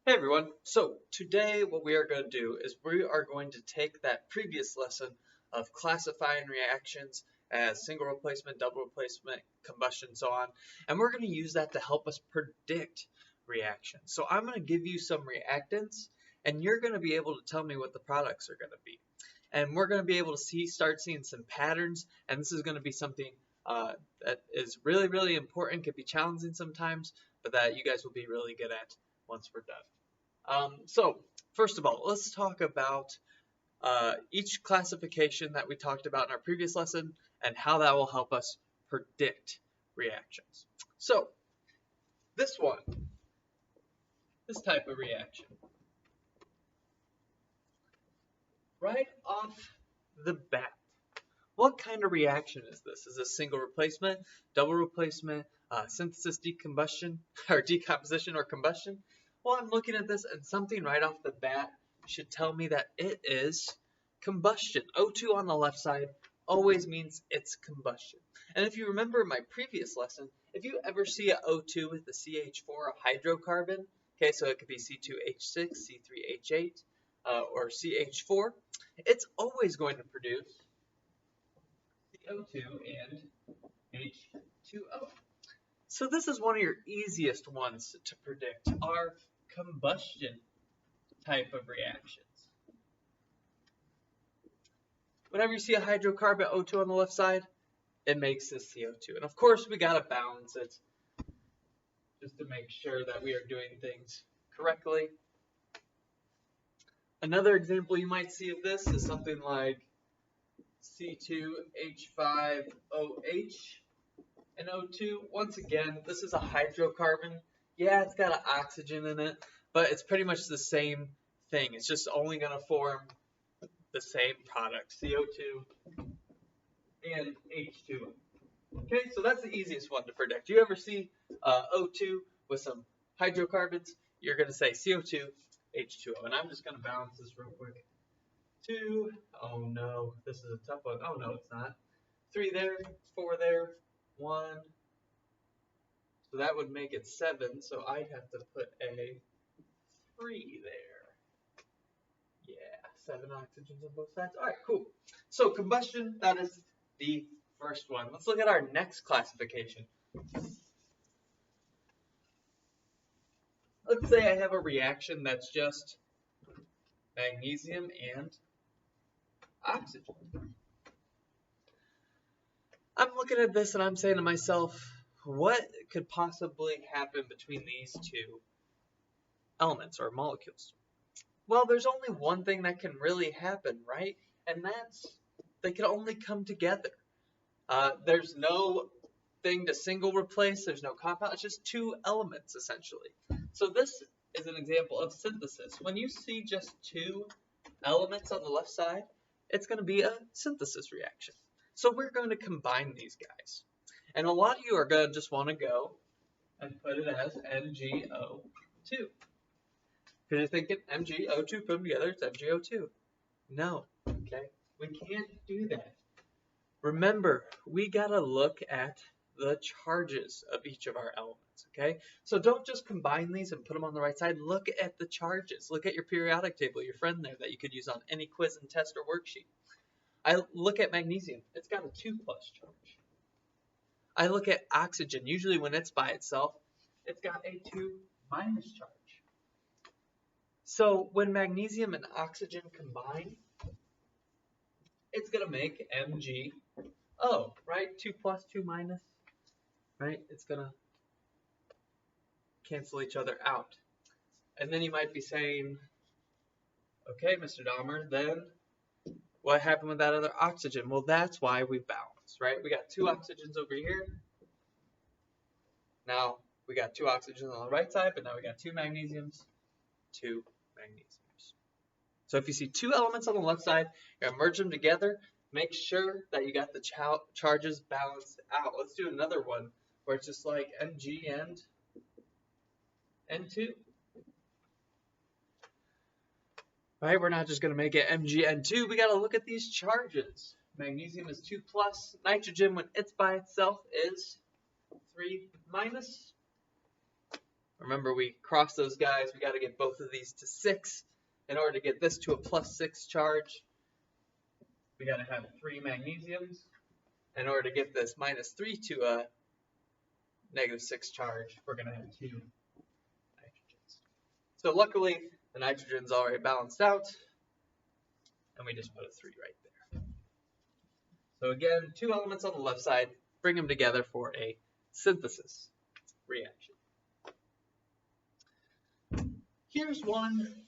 Hey everyone, so today what we are going to do is we are going to take that previous lesson of classifying reactions as single replacement, double replacement, combustion, so on, and we're going to use that to help us predict reactions. So I'm going to give you some reactants and you're going to be able to tell me what the products are going to be. And we're going to be able to start seeing some patterns, and this is going to be something that is really important, could be challenging sometimes, but that you guys will be really good at once we're done. So first of all, let's talk about each classification that we talked about in our previous lesson and how that will help us predict reactions. So this type of reaction, right off the bat, what kind of reaction is this? Is this single replacement, double replacement, synthesis, decombustion, or decomposition or combustion? Well, I'm looking at this and something right off the bat should tell me that it is combustion. O2 on the left side always means it's combustion. And if you remember my previous lesson, if you ever see an O2 with the CH4, a hydrocarbon, okay, so it could be C2H6, C3H8, or CH4, it's always going to produce CO2 and H2O. So this is one of your easiest ones to predict, are combustion type of reactions. Whenever you see a hydrocarbon O2 on the left side, it makes this CO2. And of course we gotta balance it just to make sure that we are doing things correctly. Another example you might see of this is something like C2H5OH and O2. Once again, this is a hydrocarbon. Yeah, it's got an oxygen in it, but it's pretty much the same thing. It's just only going to form the same product, CO2 and H2O. Okay, so that's the easiest one to predict. You ever see O2 with some hydrocarbons, you're going to say CO2, H2O. And I'm just going to balance this real quick. 2, oh no, this is a tough one. Oh no, it's not. 3 there, 4 there, 1. So that would make it 7, so I'd have to put a 3 there. Yeah, 7 oxygens on both sides. Alright, cool. So combustion, that is the first one. Let's look at our next classification. Let's say I have a reaction that's just magnesium and oxygen. I'm looking at this and I'm saying to myself, what could possibly happen between these two elements or molecules? Well, there's only one thing that can really happen, right? And that's they can only come together. There's no thing to single replace. There's no compound. It's just two elements, essentially. So this is an example of synthesis. When you see just two elements on the left side, it's going to be a synthesis reaction. So we're going to combine these guys. And a lot of you are going to just want to go and put it as MgO2. Because you're thinking MgO2, put them together, it's MgO2. No, okay? We can't do that. Remember, we got to look at the charges of each of our elements, okay? So don't just combine these and put them on the right side. Look at the charges. Look at your periodic table, your friend there that you could use on any quiz and test or worksheet. I look at magnesium. It's got a 2+ charge. I look at oxygen. Usually when it's by itself, it's got a 2- charge. So when magnesium and oxygen combine, it's going to make MgO, right? 2+, 2-, right? It's going to cancel each other out. And then you might be saying, okay, Mr. Dahmer, then what happened with that other oxygen? Well, that's why we balance, right? We got 2 oxygens over here. Now we got 2 oxygens on the right side, but now we got 2 magnesiums, 2 magnesiums. So if you see 2 elements on the left side, you're going to merge them together. Make sure that you got the charges balanced out. Let's do another one where it's just like Mg and N2. Right, we're not just going to make it MgN2. We got to look at these charges. Magnesium is 2+. Nitrogen, when it's by itself, is 3-. Remember, we cross those guys. We got to get both of these to 6. In order to get this to a +6 charge, we got to have 3 magnesiums. In order to get this -3 to a -6 charge, we're going to have 2 nitrogens. So luckily, the nitrogen's already balanced out, and we just put a 3 right there. So again, 2 elements on the left side, bring them together for a synthesis reaction. Here's one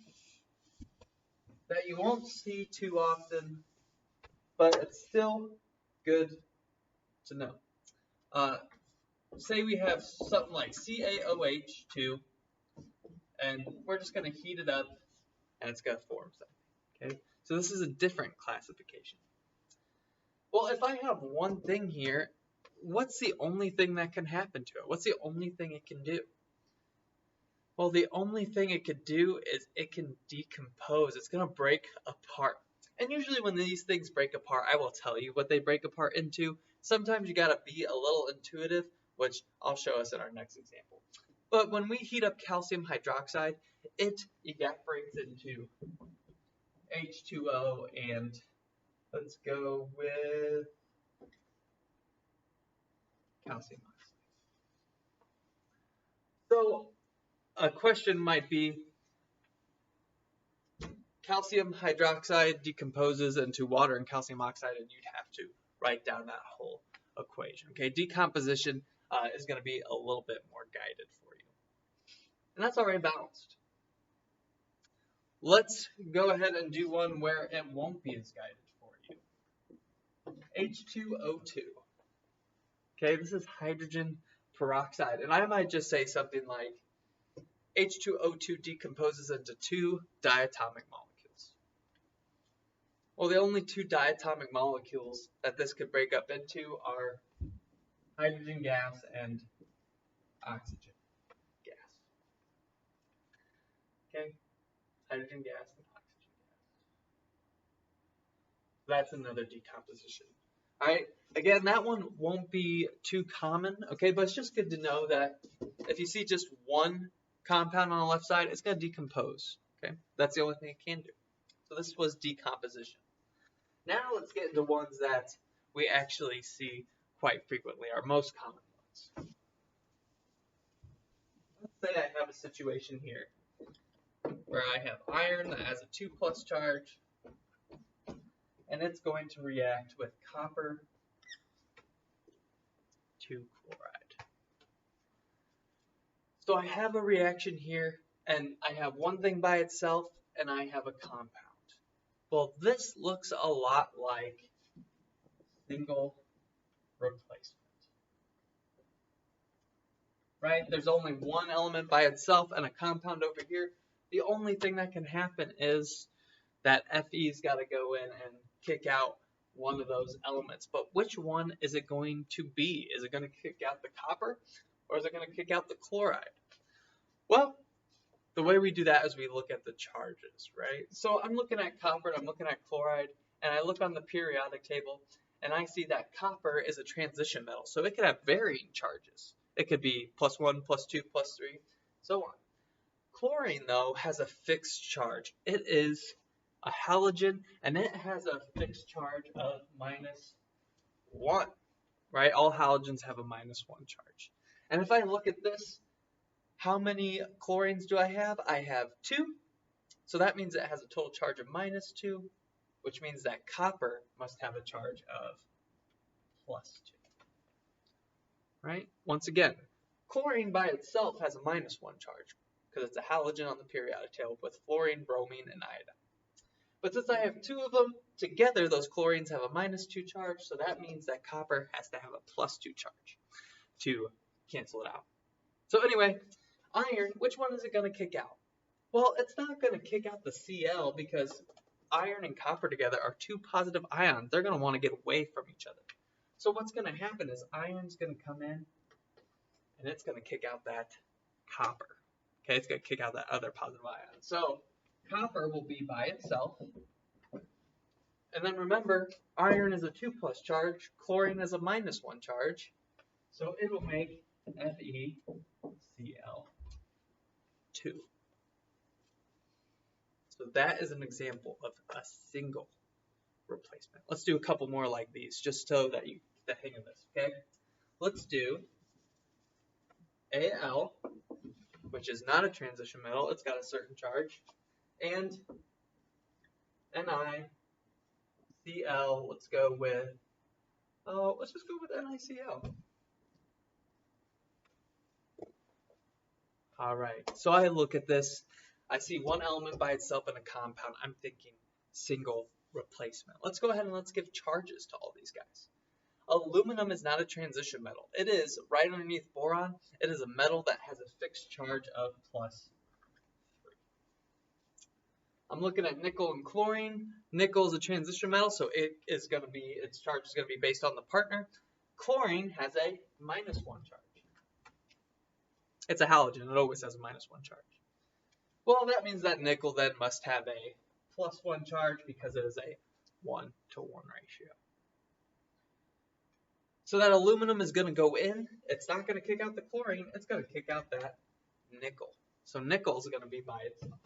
that you won't see too often, but it's still good to know. Say we have something like CaOH2, and we're just going to heat it up, and it's going to form something. Okay, so this is a different classification. Well, if I have one thing here, what's the only thing that can happen to it? What's the only thing it can do? Well, the only thing it could do is it can decompose. It's going to break apart. And usually when these things break apart, I will tell you what they break apart into. Sometimes you got to be a little intuitive, which I'll show us in our next example. But when we heat up calcium hydroxide, it evaporates into H2O, and let's go with calcium oxide. So a question might be, calcium hydroxide decomposes into water and calcium oxide, and you'd have to write down that whole equation. Okay, decomposition is going to be a little bit more guided for you. And that's already balanced. Let's go ahead and do one where it won't be as guided for you. H2O2. Okay, this is hydrogen peroxide. And I might just say something like H2O2 decomposes into 2 diatomic molecules. Well, the only 2 diatomic molecules that this could break up into are hydrogen gas and oxygen gas. Okay, hydrogen gas and oxygen gas. That's another decomposition. All right, again, that one won't be too common, okay, but it's just good to know that if you see just one compound on the left side, it's going to decompose, okay? That's the only thing it can do. So this was decomposition. Now let's get into ones that we actually see quite frequently, our most common ones. Let's say I have a situation here where I have iron that has a 2+ charge, and it's going to react with copper to chloride. So I have a reaction here, and I have one thing by itself, and I have a compound. Well, this looks a lot like single replacement. Right? There's only one element by itself and a compound over here. The only thing that can happen is that Fe's got to go in and kick out one of those elements. But which one is it going to be? Is it going to kick out the copper, or is it going to kick out the chloride? Well, the way we do that is we look at the charges, right? So I'm looking at copper, and I'm looking at chloride, and I look on the periodic table, and I see that copper is a transition metal, so it could have varying charges. It could be +1, +2, +3, so on. Chlorine, though, has a fixed charge. It is a halogen, and it has a fixed charge of -1, right? All halogens have a -1 charge. And if I look at this, how many chlorines do I have? I have 2, so that means it has a total charge of -2, which means that copper must have a charge of +2, right? Once again, chlorine by itself has a -1 charge because it's a halogen on the periodic table with fluorine, bromine, and iodine. But since I have 2 of them, together those chlorines have a -2 charge, so that means that copper has to have a +2 charge to cancel it out. So anyway, iron, which one is it going to kick out? Well, it's not going to kick out the Cl because iron and copper together are 2 positive ions. They're going to want to get away from each other. So what's going to happen is iron's going to come in, and it's going to kick out that copper. Okay, it's going to kick out that other positive ion. So copper will be by itself. And then remember, iron is a 2+ charge, chlorine is a -1 charge. So it will make FeCl. 2. So that is an example of a single replacement. Let's do a couple more like these, just so that you get the hang of this, okay? Let's do Al, which is not a transition metal. It's got a certain charge. And NiCl, let's go with, let's just go with NiCl. All right, so I look at this. I see one element by itself in a compound. I'm thinking single replacement. Let's go ahead and let's give charges to all these guys. Aluminum is not a transition metal. It is right underneath boron. It is a metal that has a fixed charge of +3. I'm looking at nickel and chlorine. Nickel is a transition metal, so its charge is going to be based on the partner. Chlorine has a -1 charge. It's a halogen. It always has a -1 charge. Well, that means that nickel then must have a +1 charge because it is a 1-to-1 ratio. So that aluminum is going to go in. It's not going to kick out the chlorine. It's going to kick out that nickel. So nickel is going to be by itself.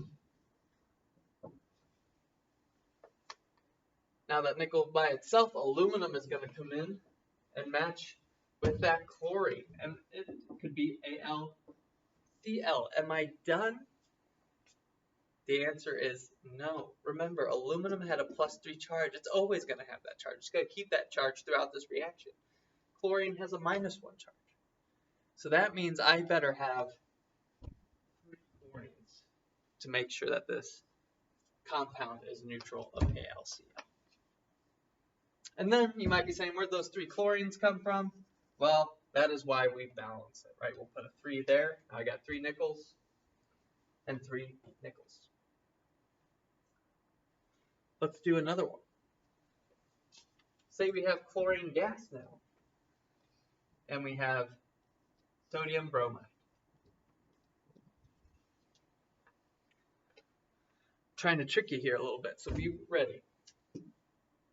Now that nickel by itself, aluminum is going to come in and match with that chlorine. And it could be AlCl. Am I done? The answer is no. Remember, aluminum had a +3 charge. It's always going to have that charge. It's going to keep that charge throughout this reaction. Chlorine has a -1 charge. So that means I better have 3 chlorines to make sure that this compound is neutral of AlCl. And then you might be saying, where'd those 3 chlorines come from? Well, that is why we balance it, right? We'll put a 3 there. Now I got 3 nickels and 3 nickels. Let's do another one. Say we have chlorine gas now. And we have sodium bromide. Trying to trick you here a little bit, so be ready.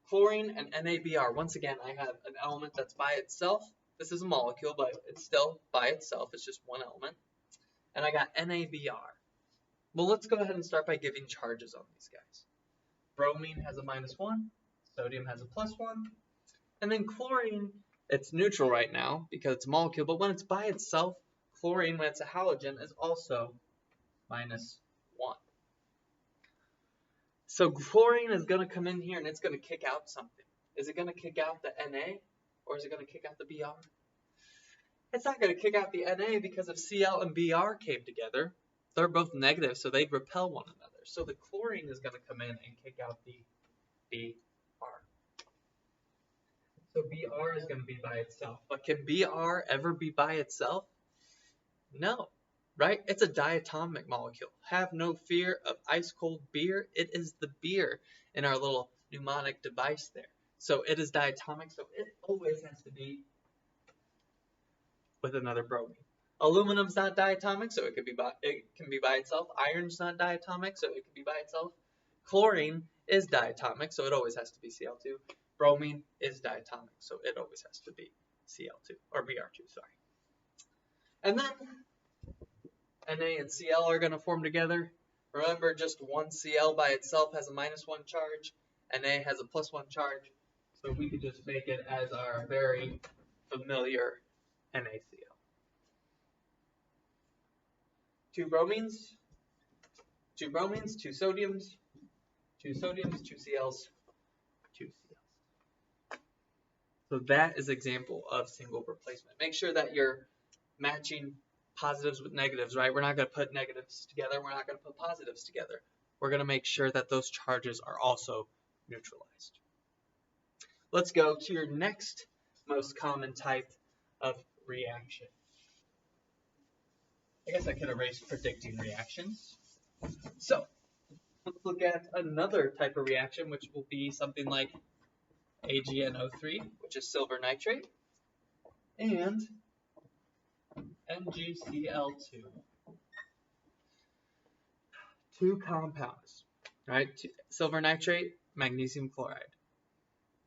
Chlorine and NaBr. Once again, I have an element that's by itself. This is a molecule, but it's still by itself. It's just one element. And I got NaBr. Well, let's go ahead and start by giving charges on these guys. Bromine has a -1. Sodium has a +1. And then chlorine, it's neutral right now because it's a molecule, but when it's by itself, chlorine, when it's a halogen, is also -1. So chlorine is going to come in here and it's going to kick out something. Is it going to kick out the Na or is it going to kick out the Br? It's not going to kick out the Na because if Cl and Br came together, they're both negative, so they'd repel one another. So the chlorine is going to come in and kick out the Br. So Br is going to be by itself. But can Br ever be by itself? No. Right? It's a diatomic molecule. Have no fear of ice cold beer. It is the beer in our little mnemonic device there. So it is diatomic, so it always has to be with another bromine. Aluminum's not diatomic, so it can be by itself. Iron's not diatomic, so it can be by itself. Chlorine is diatomic, so it always has to be Cl2. Bromine is diatomic, so it always has to be Cl2 or Br2, sorry. And then Na and Cl are going to form together. Remember, just one Cl by itself has a -1 charge. Na has a +1 charge. So we could just make it as our very familiar NaCl. 2 bromines, 2 bromines, 2 sodiums, 2 sodiums, 2 Cls, 2 Cls. So that is an example of single replacement. Make sure that you're matching positives with negatives, right? We're not going to put negatives together. We're not going to put positives together. We're going to make sure that those charges are also neutralized. Let's go to your next most common type of reaction. I guess I could erase predicting reactions. So let's look at another type of reaction, which will be something like AgNO3, which is silver nitrate, and MgCl2. 2 compounds, right? Silver nitrate, magnesium chloride.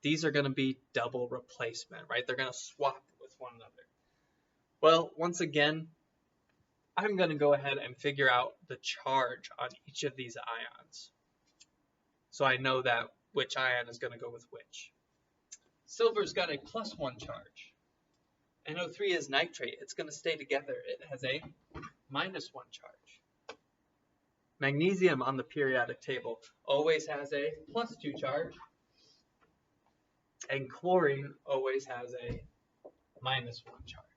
These are going to be double replacement, right? They're going to swap with one another. Well, once again, I'm going to go ahead and figure out the charge on each of these ions. So I know that which ion is going to go with which. Silver's got a +1 charge. NO3 is nitrate. It's going to stay together. It has a -1 charge. Magnesium on the periodic table always has a +2 charge. And chlorine always has a -1 charge.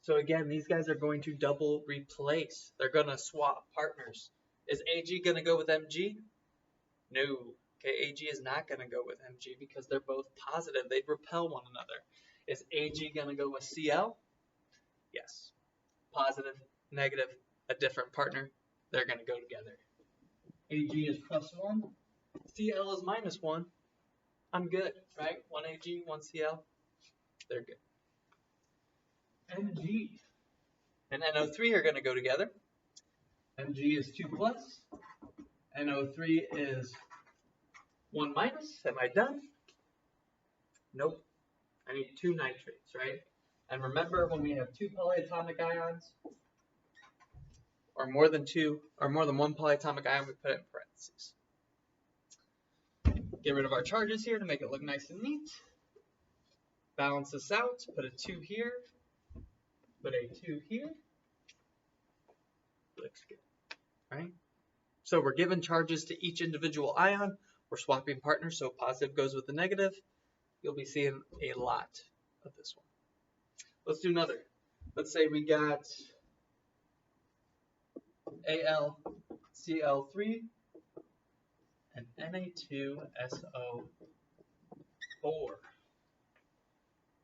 So again, these guys are going to double replace. They're going to swap partners. Is Ag going to go with Mg? No. Okay, Ag is not going to go with Mg because they're both positive. They'd repel one another. Is Ag going to go with Cl? Yes. Positive, negative, a different partner. They're going to go together. Ag is +1. Cl is -1. I'm good, right? 1 Ag, 1 Cl. They're good. Mg and NO3 are going to go together. Mg is 2+. NO3 is 1-. Am I done? Nope. I need 2 nitrates, right? And remember, when we have 2 polyatomic ions, or more than 1 polyatomic ion, we put it in parentheses. Get rid of our charges here to make it look nice and neat. Balance this out. Put a 2 here. Put a 2 here. Looks good, right? So we're given charges to each individual ion. We're swapping partners, so positive goes with the negative. You'll be seeing a lot of this one. Let's do another. Let's say we got AlCl3 and Na2SO4.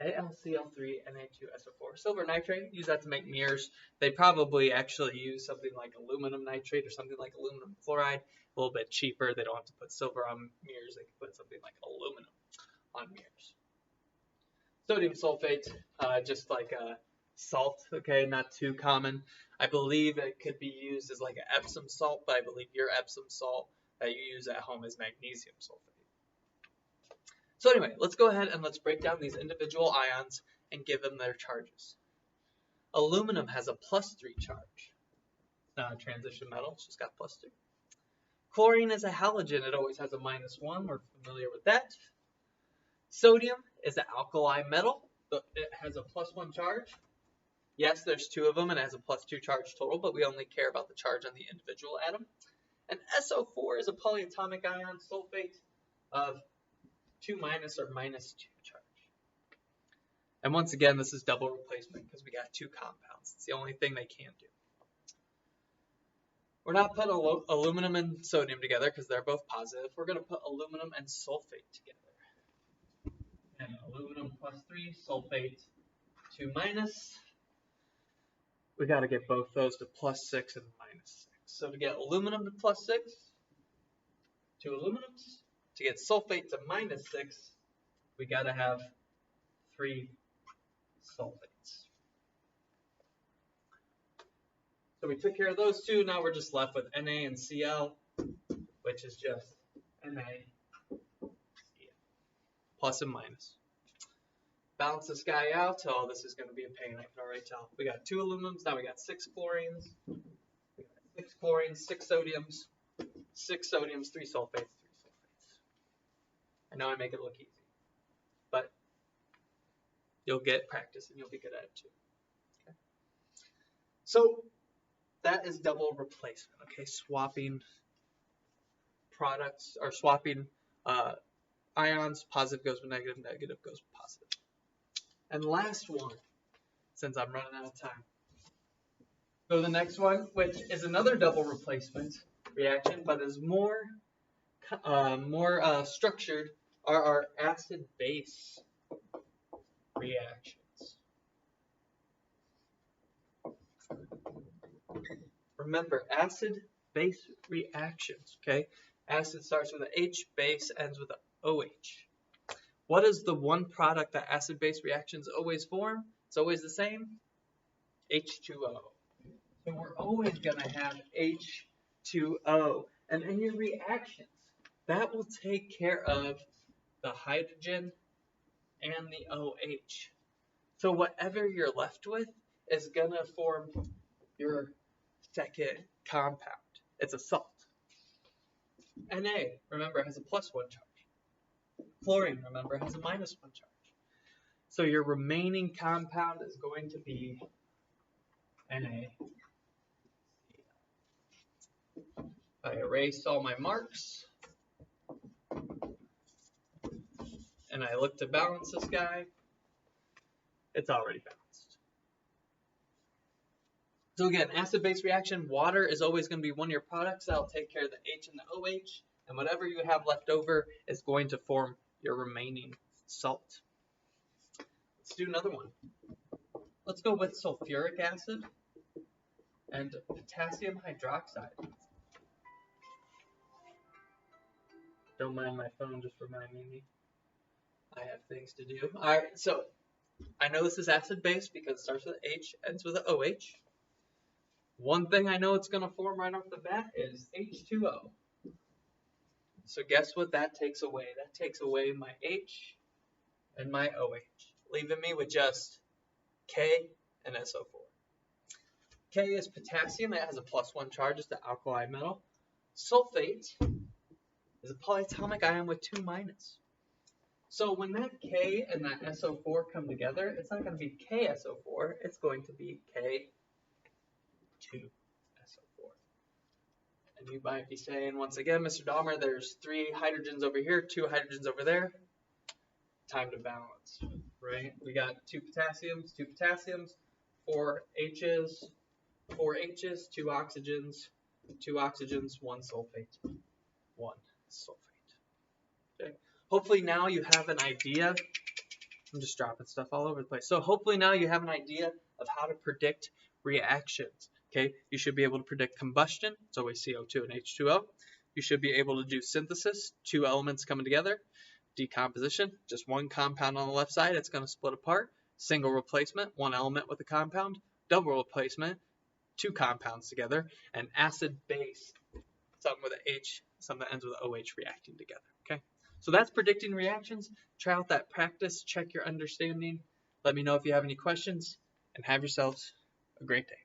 AlCl3, Na2SO4. Silver nitrate, use that to make mirrors. They probably actually use something like aluminum nitrate or something like aluminum chloride. A little bit cheaper. They don't have to put silver on mirrors. They can put something like aluminum on mirrors. Sodium sulfate, just like a salt, okay, not too common. I believe it could be used as like an Epsom salt, but I believe your Epsom salt that you use at home is magnesium sulfate. So anyway, let's go ahead and let's break down these individual ions and give them their charges. Aluminum has a +3 charge. It's not a transition metal, it's just got +3. Chlorine is a halogen, it always has a -1, we're familiar with that. Sodium is an alkali metal, it has a +1 charge. Yes, there's 2 of them and it has a +2 charge total, but we only care about the charge on the individual atom. And SO4 is a polyatomic ion sulfate of 2- or -2 charge. And once again, this is double replacement because we got 2 compounds. It's the only thing they can do. We're not putting aluminum and sodium together because they're both positive. We're going to put aluminum and sulfate together. And aluminum +3, sulfate 2-. We got to get both those to +6 and -6. So to get aluminum to +6, 2 aluminums. To get sulfate to -6, we got to have 3 sulfates. So we took care of those 2. Now we're just left with Na and Cl, which is just Na, plus and minus. Balance this guy out. Oh, this is going to be a pain. I can already tell. We got 2 aluminums. Now we got 6 chlorines. We got 6 chlorines, 6 sodiums, 6 sodiums, 3 sulfates, 3 sulfates. I know I make it look easy, but you'll get practice and you'll be good at it too. Okay. So that is double replacement. Okay, swapping products or swapping ions. Positive goes with negative, negative goes with positive. And last one, since I'm running out of time. Go to the next one, which is another double replacement reaction, but is more structured, are our acid-base reactions. Remember, acid-base reactions, okay? Acid starts with an H, base ends with an OH. What is the one product that acid-base reactions always form? It's always the same, H2O. So we're always going to have H2O. And in your reactions, that will take care of the hydrogen and the OH. So whatever you're left with is going to form your second compound. It's a salt. Na, remember, has a +1 charge. Chlorine, remember, has a -1 charge. So your remaining compound is going to be Na. I erased all my marks, and I look to balance this guy. It's already balanced. So again, acid-base reaction, water is always going to be one of your products. That'll take care of the H and the OH, and whatever you have left over is going to form your remaining salt. Let's do another one. Let's go with sulfuric acid and potassium hydroxide. Don't mind my phone just reminding me I have things to do. Alright, so I know this is acid-base because it starts with H, ends with an OH. One thing I know it's going to form right off the bat is H2O. So guess what that takes away? That takes away my H and my OH, leaving me with just K and SO4. K is potassium. It has a +1 charge. It's the alkali metal. Sulfate is a polyatomic ion with 2 minus. So when that K and that SO4 come together, it's not going to be KSO4. It's going to be K2SO4. And you might be saying, once again, Mr. Dahmer, there's 3 hydrogens over here, 2 hydrogens over there. Time to balance, right? We got 2 potassiums, 4 H's, 4 H's, 2 oxygens, 1 sulfate, 1 sulfate. Okay. Hopefully now you have an idea. I'm just dropping stuff all over the place. So hopefully now you have an idea of how to predict reactions. Okay, you should be able to predict combustion. It's always CO2 and H2O. You should be able to do synthesis, 2 elements coming together. Decomposition, just 1 compound on the left side, it's going to split apart. Single replacement, 1 element with a compound. Double replacement, 2 compounds together. And acid-base, something with an H, something that ends with an OH reacting together. Okay, so that's predicting reactions. Try out that practice, check your understanding. Let me know if you have any questions, and have yourselves a great day.